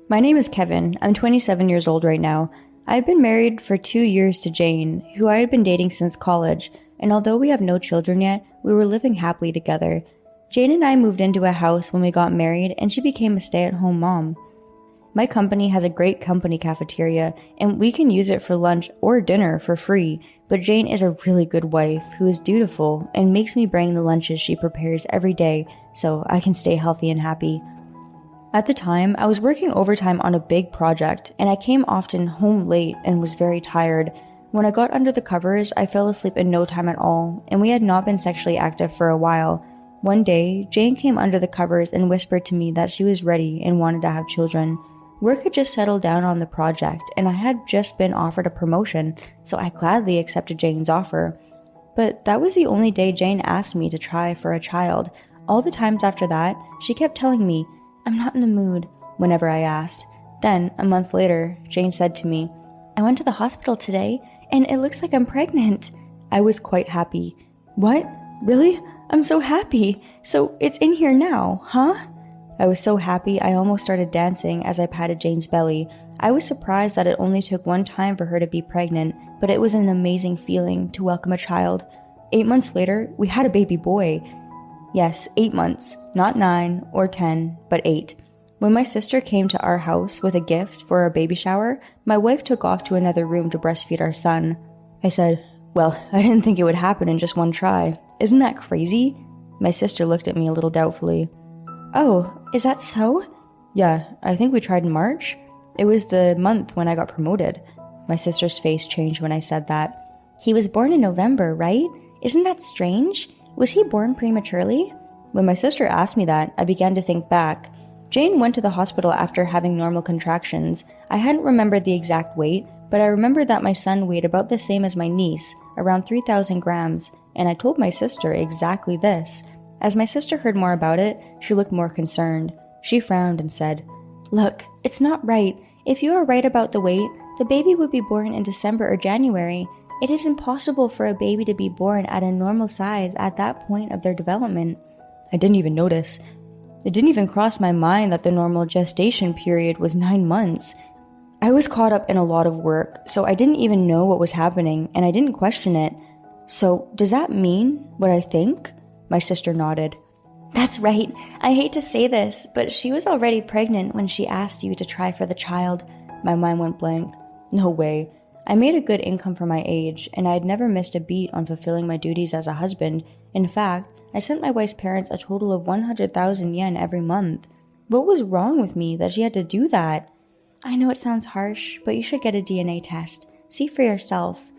My name is Kevin. I'm 27 years old right now. I've been married for 2 years to Jane, who I had been dating since college, and although we have no children yet, we were living happily together. Jane and I moved into a house when we got married, and she became a stay-at-home mom. My company has a great company cafeteria, and we can use it for lunch or dinner for free, but Jane is a really good wife who is dutiful and makes me bring the lunches she prepares every day so I can stay healthy and happy. At the time, I was working overtime on a big project, and I came often home late and was very tired. When I got under the covers, I fell asleep in no time at all, and we had not been sexually active for a while. One day, Jane came under the covers and whispered to me that she was ready and wanted to have children. Work had just settled down on the project, and I had just been offered a promotion, so I gladly accepted Jane's offer. But that was the only day Jane asked me to try for a child. All the times after that, she kept telling me, "I'm not in the mood," whenever I asked. Then, a month later, Jane said to me, "I went to the hospital today, and it looks like I'm pregnant." I was quite happy. "What? Really? I'm so happy. So it's in here now, huh?" I was so happy I almost started dancing as I patted Jane's belly. I was surprised that it only took one time for her to be pregnant, but it was an amazing feeling to welcome a child. 8 months later, we had a baby boy. Yes, 8 months, not 9 or 10, but 8. When my sister came to our house with a gift for our baby shower, my wife took off to another room to breastfeed our son. I said, "Well, I didn't think it would happen in just one try. Isn't that crazy?" My sister looked at me a little doubtfully. "Oh, is that so?" "Yeah, I think we tried in March. It was the month when I got promoted." My sister's face changed when I said that. "He was born in November, right? Isn't that strange? Was he born prematurely?" When my sister asked me that, I began to think back. Jane went to the hospital after having normal contractions. I hadn't remembered the exact weight, but I remembered that my son weighed about the same as my niece, around 3,000 grams, and I told my sister exactly this. As my sister heard more about it, she looked more concerned. She frowned and said, "Look, it's not right. If you are right about the weight, the baby would be born in December or January. It is impossible for a baby to be born at a normal size at that point of their development." I didn't even notice. It didn't even cross my mind that the normal gestation period was 9 months. I was caught up in a lot of work, so I didn't even know what was happening, and I didn't question it. "So, does that mean what I think?" My sister nodded. "That's right. I hate to say this, but she was already pregnant when she asked you to try for the child." My mind went blank. No way. I made a good income for my age, and I had never missed a beat on fulfilling my duties as a husband. In fact, I sent my wife's parents a total of 100,000 yen every month. What was wrong with me that she had to do that? "I know it sounds harsh, but you should get a DNA test. See for yourself."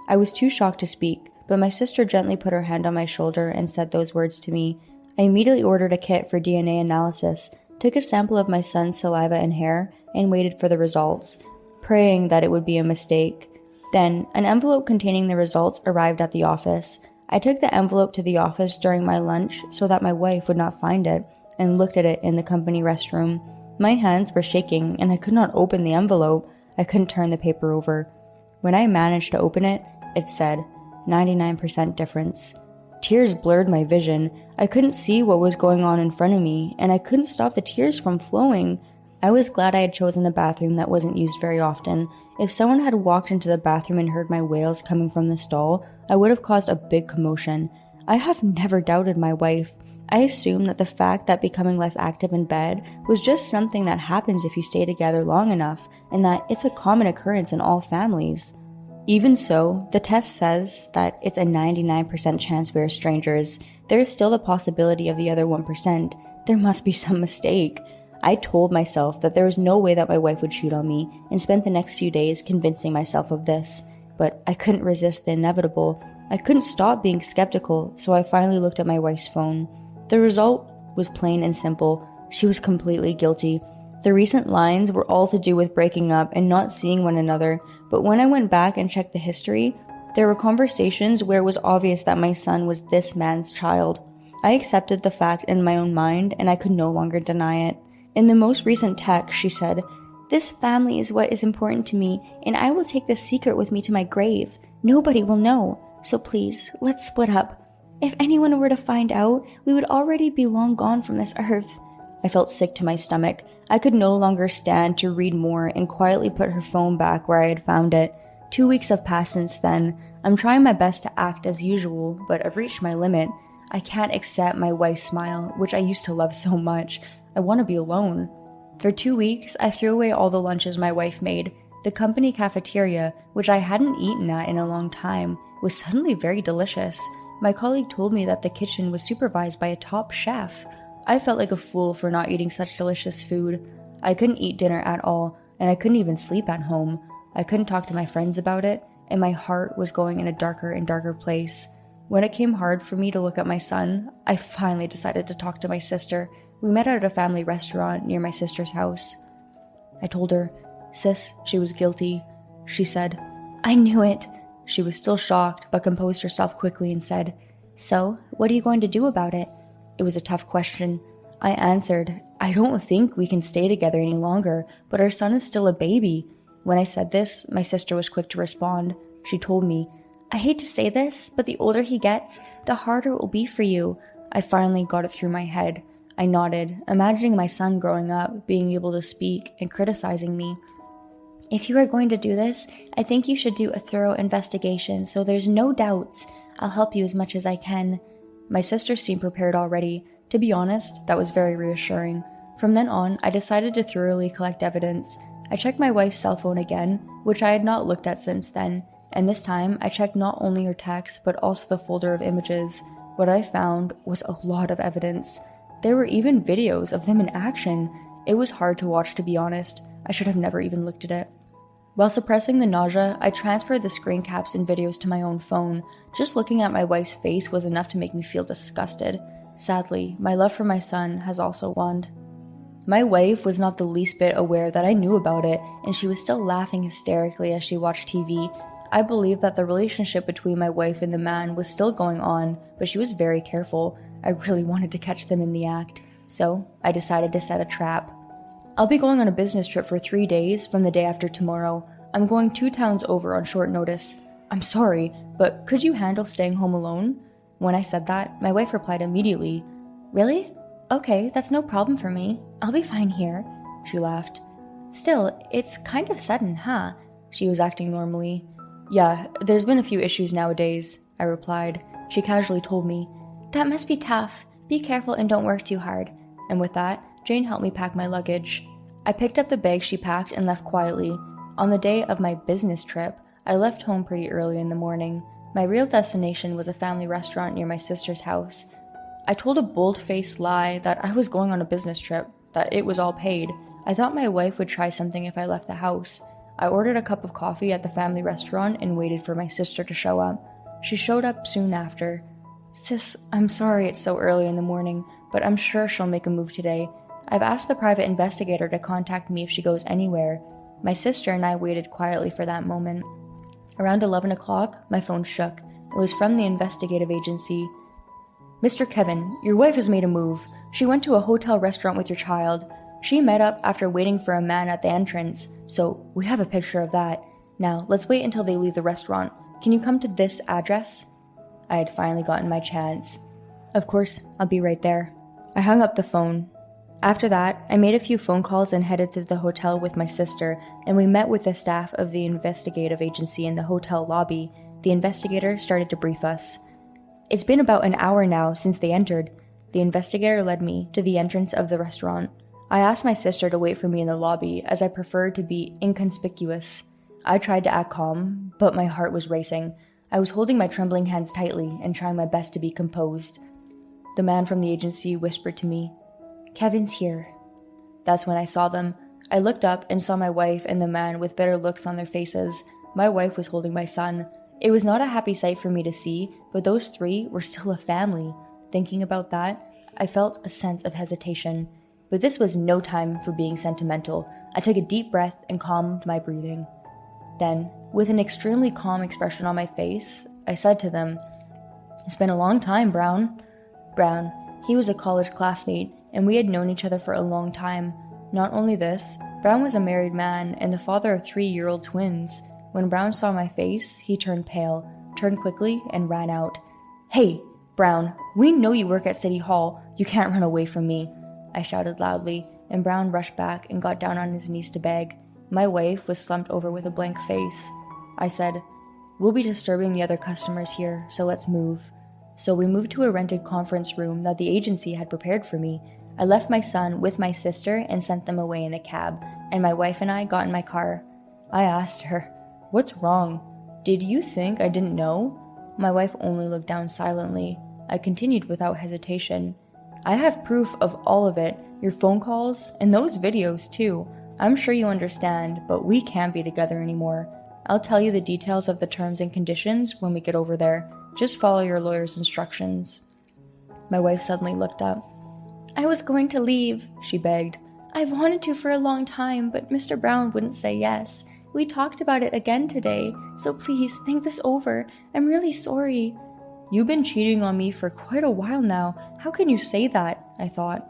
I was too shocked to speak, but my sister gently put her hand on my shoulder and said those words to me. I immediately ordered a kit for DNA analysis, took a sample of my son's saliva and hair, and waited for the results, praying that it would be a mistake. Then, an envelope containing the results arrived at the office. I took the envelope to the office during my lunch so that my wife would not find it, and looked at it in the company restroom. My hands were shaking, and I could not open the envelope. I couldn't turn the paper over. When I managed to open it, it said, 99% difference. Tears blurred my vision. I couldn't see what was going on in front of me, and I couldn't stop the tears from flowing. I was glad I had chosen a bathroom that wasn't used very often. If someone had walked into the bathroom and heard my wails coming from the stall, I would have caused a big commotion. I have never doubted my wife. I assumed that the fact that becoming less active in bed was just something that happens if you stay together long enough, and that it's a common occurrence in all families. Even so, the test says that it's a 99% chance we are strangers. There is still the possibility of the other 1%. There must be some mistake. I told myself that there was no way that my wife would cheat on me, and spent the next few days convincing myself of this. But I couldn't resist the inevitable. I couldn't stop being skeptical, so I finally looked at my wife's phone. The result was plain and simple. She was completely guilty. The recent lines were all to do with breaking up and not seeing one another, but when I went back and checked the history, there were conversations where it was obvious that my son was this man's child. I accepted the fact in my own mind, and I could no longer deny it. In the most recent text, she said, "This family is what is important to me, and I will take this secret with me to my grave. Nobody will know, so please, let's split up. If anyone were to find out, we would already be long gone from this earth." I felt sick to my stomach. I could no longer stand to read more and quietly put her phone back where I had found it. 2 weeks have passed since then. I'm trying my best to act as usual, but I've reached my limit. I can't accept my wife's smile, which I used to love so much. I want to be alone. For 2 weeks, I threw away all the lunches my wife made. The company cafeteria, which I hadn't eaten at in a long time, was suddenly very delicious. My colleague told me that the kitchen was supervised by a top chef. I felt like a fool for not eating such delicious food. I couldn't eat dinner at all, and I couldn't even sleep at home. I couldn't talk to my friends about it, and my heart was going in a darker and darker place. When it came hard for me to look at my son, I finally decided to talk to my sister. We met at a family restaurant near my sister's house. I told her, "Sis, she was guilty." She said, "I knew it." She was still shocked, but composed herself quickly and said, "So, what are you going to do about it?" It was a tough question. I answered, "I don't think we can stay together any longer, but our son is still a baby." When I said this, my sister was quick to respond. She told me, "I hate to say this, but the older he gets, the harder it will be for you." I finally got it through my head. I nodded, imagining my son growing up, being able to speak, and criticizing me. "If you are going to do this, I think you should do a thorough investigation so there's no doubts. I'll help you as much as I can." My sister seemed prepared already. To be honest, that was very reassuring. From then on, I decided to thoroughly collect evidence. I checked my wife's cell phone again, which I had not looked at since then, and this time I checked not only her texts but also the folder of images. What I found was a lot of evidence. There were even videos of them in action. It was hard to watch, to be honest. I should have never even looked at it. While suppressing the nausea, I transferred the screen caps and videos to my own phone. Just looking at my wife's face was enough to make me feel disgusted. Sadly, my love for my son has also waned. My wife was not the least bit aware that I knew about it, and she was still laughing hysterically as she watched TV. I believed that the relationship between my wife and the man was still going on, but she was very careful. I really wanted to catch them in the act, so I decided to set a trap. I'll be going on a business trip for 3 days from the day after tomorrow. I'm going 2 towns over on short notice. I'm sorry, but could you handle staying home alone? When I said that, my wife replied immediately, "Really? Okay, that's no problem for me. I'll be fine here." She laughed. "Still, it's kind of sudden, huh?" She was acting normally. "Yeah, there's been a few issues nowadays," I replied. She casually told me, "That must be tough. Be careful and don't work too hard." And with that, Jane helped me pack my luggage. I picked up the bag she packed and left quietly. On the day of my business trip, I left home pretty early in the morning. My real destination was a family restaurant near my sister's house. I told a bold-faced lie that I was going on a business trip, that it was all paid. I thought my wife would try something if I left the house. I ordered a cup of coffee at the family restaurant and waited for my sister to show up. She showed up soon after. "Sis, I'm sorry it's so early in the morning, but I'm sure she'll make a move today. I've asked the private investigator to contact me if she goes anywhere." My sister and I waited quietly for that moment. Around 11 o'clock, my phone shook. It was from the investigative agency. "Mr. Kevin, your wife has made a move. She went to a hotel restaurant with your child. She met up after waiting for a man at the entrance, so we have a picture of that. Now, let's wait until they leave the restaurant. Can you come to this address?" I had finally gotten my chance. "Of course, I'll be right there." I hung up the phone. After that, I made a few phone calls and headed to the hotel with my sister, and we met with the staff of the investigative agency in the hotel lobby. The investigator started to brief us. "It's been about an hour now since they entered." The investigator led me to the entrance of the restaurant. I asked my sister to wait for me in the lobby, as I preferred to be inconspicuous. I tried to act calm, but my heart was racing. I was holding my trembling hands tightly and trying my best to be composed. The man from the agency whispered to me, "Kevin's here." That's when I saw them. I looked up and saw my wife and the man with bitter looks on their faces. My wife was holding my son. It was not a happy sight for me to see, but those 3 were still a family. Thinking about that, I felt a sense of hesitation. But this was no time for being sentimental. I took a deep breath and calmed my breathing. Then, with an extremely calm expression on my face, I said to them, "It's been a long time, Brown." Brown, he was a college classmate, and we had known each other for a long time. Not only this, Brown was a married man and the father of 3-year-old twins. When Brown saw my face, he turned pale, turned quickly, and ran out. "Hey, Brown, we know you work at City Hall. You can't run away from me." I shouted loudly, and Brown rushed back and got down on his knees to beg. My wife was slumped over with a blank face. I said, "We'll be disturbing the other customers here, so let's move." So we moved to a rented conference room that the agency had prepared for me. I left my son with my sister and sent them away in a cab, and my wife and I got in my car. I asked her, "What's wrong? Did you think I didn't know?" My wife only looked down silently. I continued without hesitation. "I have proof of all of it, your phone calls, and those videos too. I'm sure you understand, but we can't be together anymore. I'll tell you the details of the terms and conditions when we get over there. Just follow your lawyer's instructions." My wife suddenly looked up. "I was going to leave," she begged. "I've wanted to for a long time, but Mr. Brown wouldn't say yes. We talked about it again today, so please think this over. I'm really sorry." "You've been cheating on me for quite a while now. How can you say that?" I thought.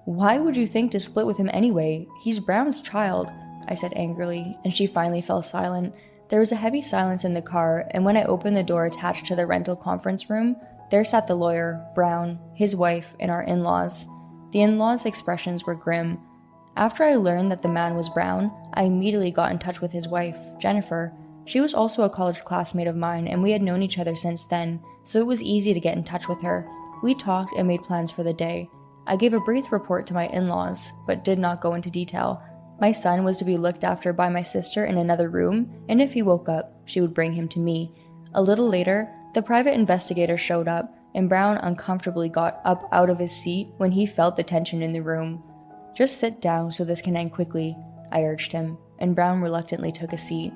"Why would you think to split with him anyway? He's Brown's child," I said angrily, and she finally fell silent. There was a heavy silence in the car, and when I opened the door attached to the rental conference room, there sat the lawyer, Brown, his wife, and our in-laws. The in-laws' expressions were grim. After I learned that the man was Brown, I immediately got in touch with his wife, Jennifer. She was also a college classmate of mine, and we had known each other since then, so it was easy to get in touch with her. We talked and made plans for the day. I gave a brief report to my in-laws, but did not go into detail. My son was to be looked after by my sister in another room, and if he woke up, she would bring him to me. A little later, the private investigator showed up, and Brown uncomfortably got up out of his seat when he felt the tension in the room. "Just sit down so this can end quickly," I urged him, and Brown reluctantly took a seat.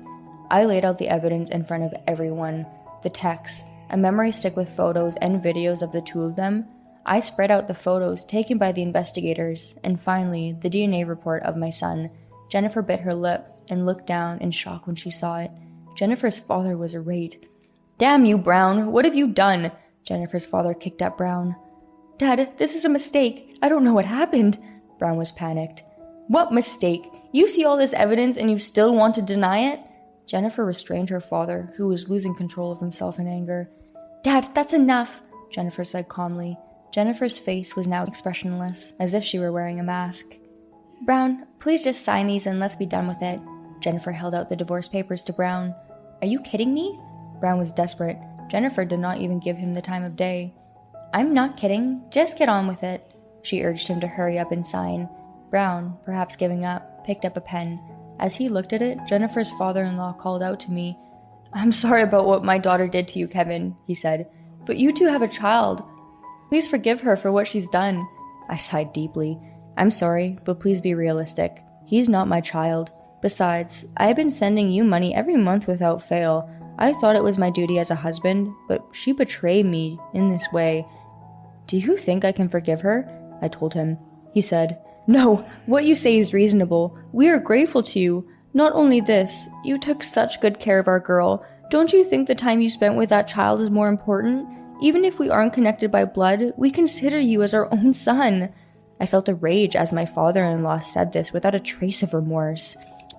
I laid out the evidence in front of everyone. The text, a memory stick with photos and videos of the two of them. I spread out the photos taken by the investigators, and finally, the DNA report of my son. Jennifer bit her lip and looked down in shock when she saw it. Jennifer's father was irate. "Damn you, Brown! What have you done?" Jennifer's father kicked at Brown. "Dad, this is a mistake. I don't know what happened." Brown was panicked. "What mistake? You see all this evidence and you still want to deny it?" Jennifer restrained her father, who was losing control of himself in anger. "Dad, that's enough," Jennifer said calmly. Jennifer's face was now expressionless, as if she were wearing a mask. "Brown, please just sign these and let's be done with it." Jennifer held out the divorce papers to Brown. "Are you kidding me?" Brown was desperate. Jennifer did not even give him the time of day. "I'm not kidding. Just get on with it." She urged him to hurry up and sign. Brown, perhaps giving up, picked up a pen. As he looked at it, Jennifer's father-in-law called out to me. "I'm sorry about what my daughter did to you, Kevin," he said. "But you two have a child. Please forgive her for what she's done." I sighed deeply. "I'm sorry, but please be realistic. He's not my child. Besides, I've been sending you money every month without fail. I thought it was my duty as a husband, but she betrayed me in this way." "Do you think I can forgive her?" I told him. He said, "No, what you say is reasonable. We are grateful to you. Not only this, you took such good care of our girl. Don't you think the time you spent with that child is more important? Even if we aren't connected by blood, we consider you as our own son." I felt a rage as my father-in-law said this without a trace of remorse.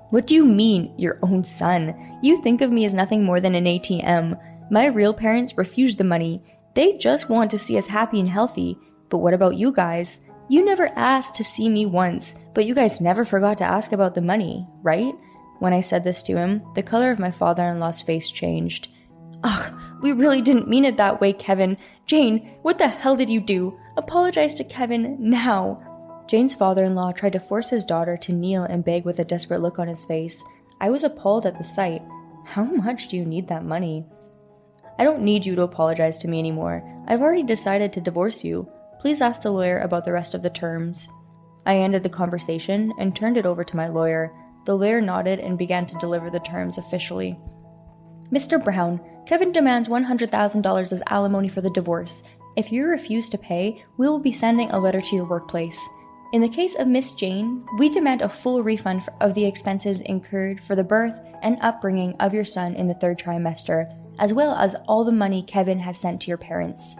"What do you mean, your own son? You think of me as nothing more than an ATM. My real parents refused the money. They just want to see us happy and healthy. But what about you guys? You never asked to see me once, but you guys never forgot to ask about the money, right?" When I said this to him, the color of my father-in-law's face changed. "Ugh, we really didn't mean it that way, Kevin. Jane, what the hell did you do? Apologize to Kevin now." Jane's father-in-law tried to force his daughter to kneel and beg with a desperate look on his face. I was appalled at the sight. "How much do you need that money?" "I don't need you to apologize to me anymore. I've already decided to divorce you. Please ask the lawyer about the rest of the terms." I ended the conversation and turned it over to my lawyer. The lawyer nodded and began to deliver the terms officially. "Mr. Brown, Kevin demands $100,000 as alimony for the divorce. If you refuse to pay, we will be sending a letter to your workplace. In the case of Miss Jane, we demand a full refund of the expenses incurred for the birth and upbringing of your son in the 3rd trimester, as well as all the money Kevin has sent to your parents."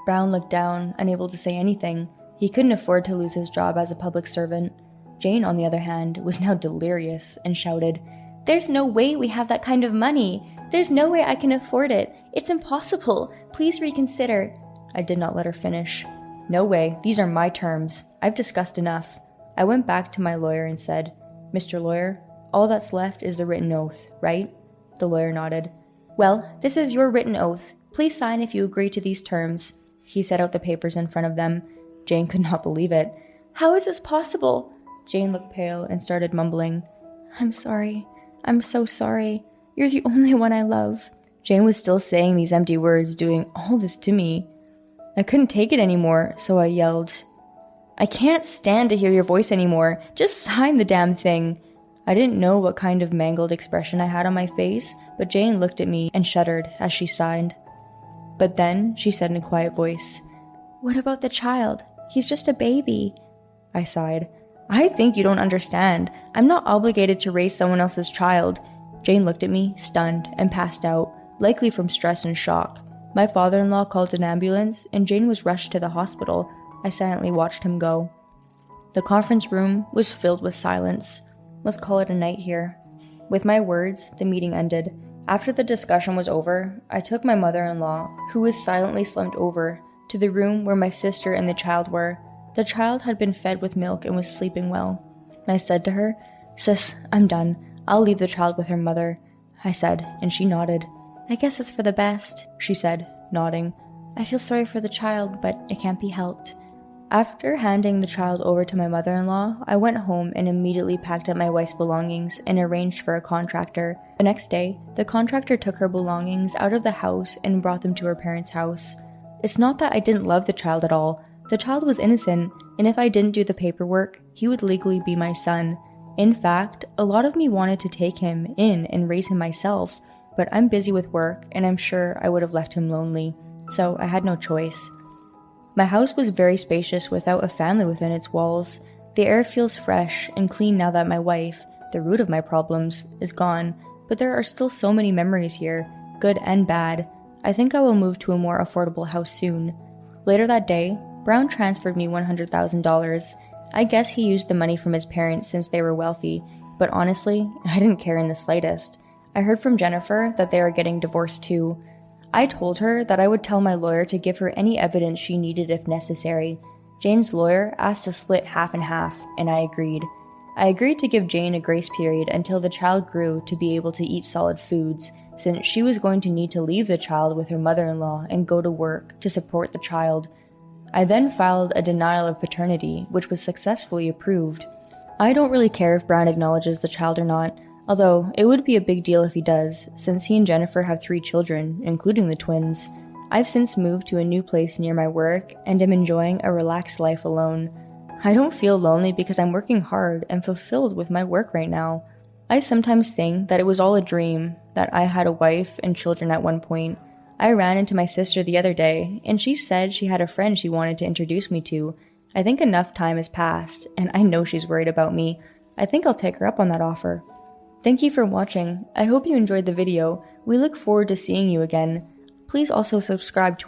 Brown looked down, unable to say anything. He couldn't afford to lose his job as a public servant. Jane, on the other hand, was now delirious and shouted, "There's no way we have that kind of money. There's no way I can afford it. It's impossible. Please reconsider." I did not let her finish. No way, these are my terms. I've discussed enough. I went back to my lawyer and said, Mr. Lawyer, all that's left is the written oath, right? The lawyer nodded. Well, this is your written oath. Please sign if you agree to these terms. He set out the papers in front of them. Jane could not believe it. How is this possible? Jane looked pale and started mumbling. I'm sorry. I'm so sorry. You're the only one I love. Jane was still saying these empty words, doing all this to me. I couldn't take it anymore, so I yelled, I can't stand to hear your voice anymore. Just sign the damn thing. I didn't know what kind of mangled expression I had on my face, but Jane looked at me and shuddered as she signed. But then she said in a quiet voice, What about the child? He's just a baby. I sighed. I think you don't understand. I'm not obligated to raise someone else's child. Jane looked at me, stunned, and passed out, likely from stress and shock. My father-in-law called an ambulance, and Jane was rushed to the hospital. I silently watched him go. The conference room was filled with silence. Let's call it a night here. With my words, the meeting ended. After the discussion was over, I took my mother-in-law, who was silently slumped over, to the room where my sister and the child were. The child had been fed with milk and was sleeping well. I said to her, Sis, I'm done. I'll leave the child with her mother. I said, and she nodded. I guess it's for the best, she said, nodding. I feel sorry for the child, but it can't be helped. After handing the child over to my mother-in-law, I went home and immediately packed up my wife's belongings and arranged for a contractor. The next day, the contractor took her belongings out of the house and brought them to her parents' house. It's not that I didn't love the child at all. The child was innocent, and if I didn't do the paperwork, he would legally be my son. In fact, a lot of me wanted to take him in and raise him myself, but I'm busy with work, and I'm sure I would have left him lonely, so I had no choice. My house was very spacious without a family within its walls. The air feels fresh and clean now that my wife, the root of my problems, is gone, but there are still so many memories here, good and bad. I think I will move to a more affordable house soon. Later that day, Brown transferred me $100,000. I guess he used the money from his parents since they were wealthy, but honestly, I didn't care in the slightest. I heard from Jennifer that they are getting divorced too. I told her that I would tell my lawyer to give her any evidence she needed if necessary. Jane's lawyer asked to split half and half, and I agreed. I agreed to give Jane a grace period until the child grew to be able to eat solid foods, since she was going to need to leave the child with her mother-in-law and go to work to support the child. I then filed a denial of paternity, which was successfully approved. I don't really care if Brown acknowledges the child or not, although it would be a big deal if he does, since he and Jennifer have 3 children, including the twins. I've since moved to a new place near my work and am enjoying a relaxed life alone. I don't feel lonely because I'm working hard and fulfilled with my work right now. I sometimes think that it was all a dream, that I had a wife and children at one point. I ran into my sister the other day, and she said she had a friend she wanted to introduce me to. I think enough time has passed, and I know she's worried about me. I think I'll take her up on that offer. Thank you for watching. I hope you enjoyed the video. We look forward to seeing you again. Please also subscribe to our